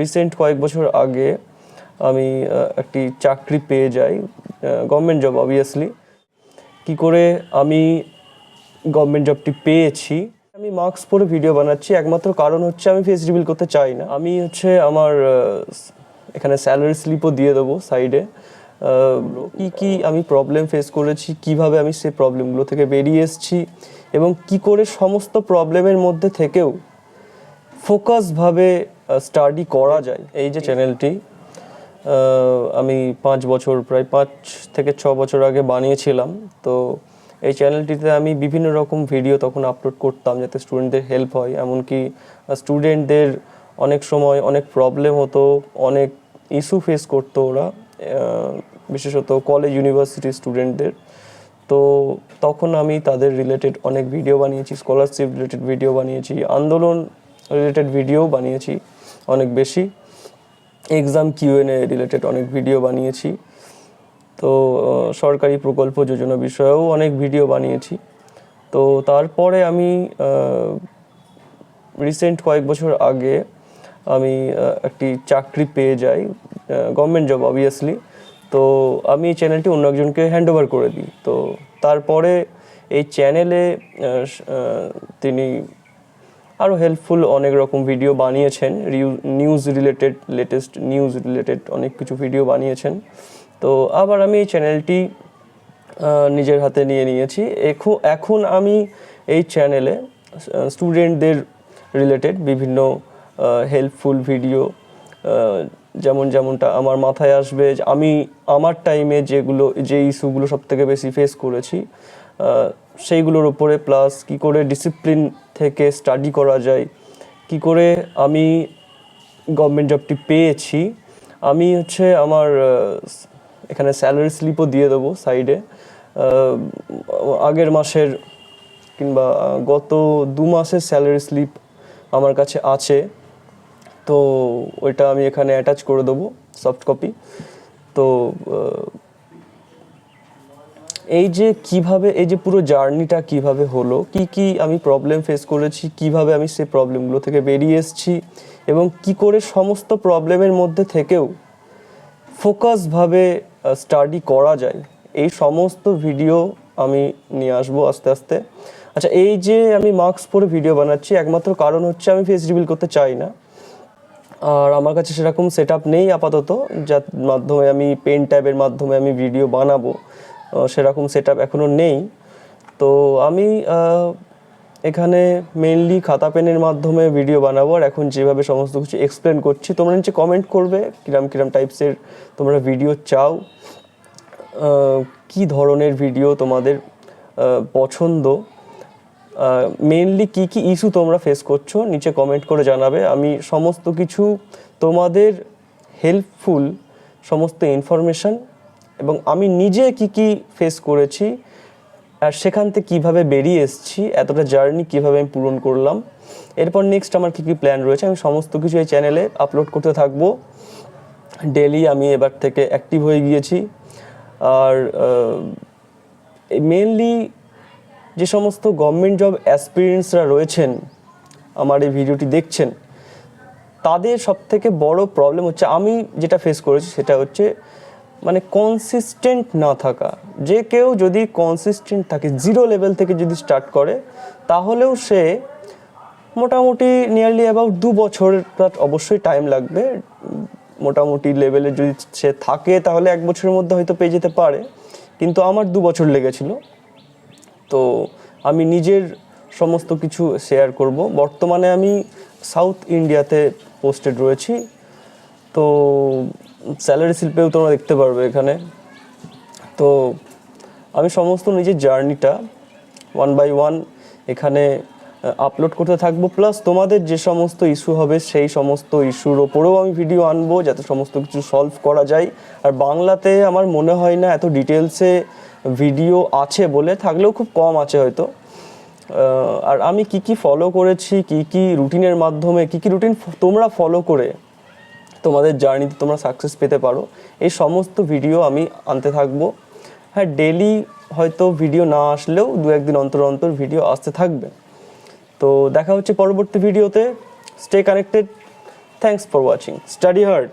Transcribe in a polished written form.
Recent কয়েক বছর আগে আমি একটি চাকরি পেয়ে যাই, গভর্নমেন্ট জব অবভিয়াসলি। কি করে আমি গভর্নমেন্ট জবটি পেয়েছি, আমি মাস্ক পরে ভিডিও বানাচ্ছি একমাত্র কারণ হচ্ছে আমি ফেস রিভিল করতে চাই না। আমি আমার এখানে স্যালারি স্লিপও দিয়ে দেবো সাইডে। কি আমি প্রবলেম ফেস করেছি, কিভাবে আমি সেই প্রবলেমগুলো থেকে বেরিয়ে এসেছি এবং কি করে সমস্ত প্রবলেমের মধ্যে থেকেও ফোকাসভাবে স্টাডি করা যায়। এই যে চ্যানেলটি আমি 5 বছর, প্রায় 5 থেকে 6 বছর আগে বানিয়েছিলাম। তো এই চ্যানেলটিতে আমি বিভিন্ন রকম ভিডিও তখন আপলোড করতাম যাতে স্টুডেন্টদের হেল্প হয়। এমনকি স্টুডেন্টদের অনেক সময় অনেক প্রবলেম হতো, অনেক ইস্যু ফেস করতো ওরা, বিশেষত কলেজ ইউনিভার্সিটি স্টুডেন্টদের। তো তখন আমি তাদের রিলেটেড অনেক ভিডিও বানিয়েছি, স্কলারশিপ রিলেটেড ভিডিও বানিয়েছি, আন্দোলন রিলেটেড ভিডিও বানিয়েছি অনেক বেশি, এক্সাম কিউএনএ রিলেটেড অনেক ভিডিও বানিয়েছি। তো সরকারি প্রকল্প যোজনা বিষয়েও অনেক ভিডিও বানিয়েছি। তো তারপরে আমি রিসেন্ট কয়েক বছর আগে আমি একটি চাকরি পেয়ে যাই, গভর্নমেন্ট জব অবভিয়াসলি। তো আমি এই চ্যানেলটি অন্য একজনকে হ্যান্ড ওভার করে দিই। তো তারপরে এই চ্যানেলে তিনি আরও হেল্পফুল অনেক রকম ভিডিও বানিয়েছেন, news related, latest news related অনেক কিছু ভিডিও বানিয়েছেন। তো আবার আমি এই চ্যানেলটি নিজের হাতে নিয়ে নিয়েছি। এখন আমি এই চ্যানেলে স্টুডেন্টদের রিলেটেড বিভিন্ন হেল্পফুল ভিডিও, যেমনটা আমার মাথায় আসবে, আমি আমার টাইমে যে ইস্যুগুলো সবথেকে বেশি ফেস করেছি সেইগুলোর ওপরে, প্লাস কি করে ডিসিপ্লিন থেকে স্টাডি করা যায়, কি করে আমি গভর্নমেন্ট জবটি পেয়েছি। আমি আমার এখানে স্যালারি স্লিপও দিয়ে দেবো সাইডে, আগের মাসের কিংবা গত 2 মাসের স্যালারি স্লিপ আমার কাছে আছে। তো ওইটা আমি এখানে অ্যাটাচ করে দেবো, সফট কপি। তো এই যে পুরো জার্নিটা কিভাবে হলো, কি আমি প্রবলেম ফেস করেছি, কিভাবে আমি সেই প্রবলেমগুলো থেকে বেরিয়ে এসেছি এবং কি করে সমস্ত প্রবলেমের মধ্যে থেকেও ফোকাসভাবে স্টাডি করা যায়, এই সমস্ত ভিডিও আমি নিয়ে আসবো আস্তে আস্তে। আচ্ছা, এই যে আমি মাস্ক পরে ভিডিও বানাচ্ছি একমাত্র কারণ হচ্ছে আমি ফেস রিভিল করতে চাই না। আর আমার কাছে সেরকম সেট আপ নেই আপাতত, যার মাধ্যমে আমি পেন ট্যাবের মাধ্যমে আমি ভিডিও বানাবো, সেরকম সেট আপ এখনও নেই। তো আমি এখানে মেনলি খাতা পেনের মাধ্যমে ভিডিও বানাবো। আর এখন যেভাবে সমস্ত কিছু এক্সপ্লেন করছি, তোমরা নিচে কমেন্ট করবে কিরম টাইপসের তোমরা ভিডিও চাও, কি ধরনের ভিডিও তোমাদের পছন্দ, মেনলি কি ইস্যু তোমরা ফেস করছো নিচে কমেন্ট করে জানাবে। আমি সমস্ত কিছু তোমাদের হেল্পফুল সমস্ত ইনফরমেশান এবং আমি নিজে কি ফেস করেছি আর সেখান থেকে কীভাবে বেরিয়ে এসেছি, এতটা জার্নি কীভাবে আমি পূরণ করলাম, এরপর নেক্সট আমার কী প্ল্যান রয়েছে, আমি সমস্ত কিছু এই চ্যানেলে আপলোড করতে থাকবো ডেলি। আমি এবার থেকে অ্যাক্টিভ হয়ে গিয়েছি। আর মেনলি যে সমস্ত গভর্নমেন্ট জব অ্যাসপিরেন্টসরা রয়েছেন, আমার এই ভিডিওটি দেখছেন, তাদের সবথেকে বড় প্রবলেম হচ্ছে, আমি যেটা ফেস করেছি সেটা হচ্ছে মানে কনসিস্টেন্ট না থাকা। যে কেউ যদি কনসিস্টেন্ট থাকে, 0 লেভেল থেকে যদি স্টার্ট করে, তাহলেও সে মোটামুটি নিয়ারলি অ্যাবাউট 2 বছর, অবশ্যই টাইম লাগবে। মোটামুটি লেভেলে যদি সে থাকে তাহলে 1 বছরের মধ্যে হয়তো পেয়ে যেতে পারে, কিন্তু আমার 2 বছর লেগেছিল। তো আমি নিজের সমস্ত কিছু শেয়ার করব। বর্তমানে আমি সাউথ ইন্ডিয়াতে পোস্টেড রয়েছি। তো স্যালারি স্লিপেও তোমরা দেখতে পারবে এখানে। তো আমি সমস্ত নিজের জার্নিটা 1 বাই 1 এখানে আপলোড করতে থাকবো। প্লাস তোমাদের যে সমস্ত ইস্যু হবে সেই সমস্ত ইস্যুর ওপরেও আমি ভিডিও আনবো, যাতে সমস্ত কিছু সলভ করা যায়। আর বাংলাতে আমার মনে হয় না এত ডিটেলসে ভিডিও আছে বলে, থাকলেও খুব কম আছে হয়তো। আর আমি কি ফলো করেছি, কি রুটিনের মাধ্যমে, কি রুটিন তোমরা ফলো করে তোমাদের জার্নিতে তোমরা সাকসেস পেতে পারো, এই সমস্ত ভিডিও আমি আনতে থাকবো। হ্যাঁ, ডেলি হয়তো ভিডিও না আসলেও 2-1 দিন অন্তর ভিডিও আসতে থাকবে। তো দেখা হচ্ছে পরবর্তী ভিডিওতে। Stay connected. Thanks for watching. Study hard.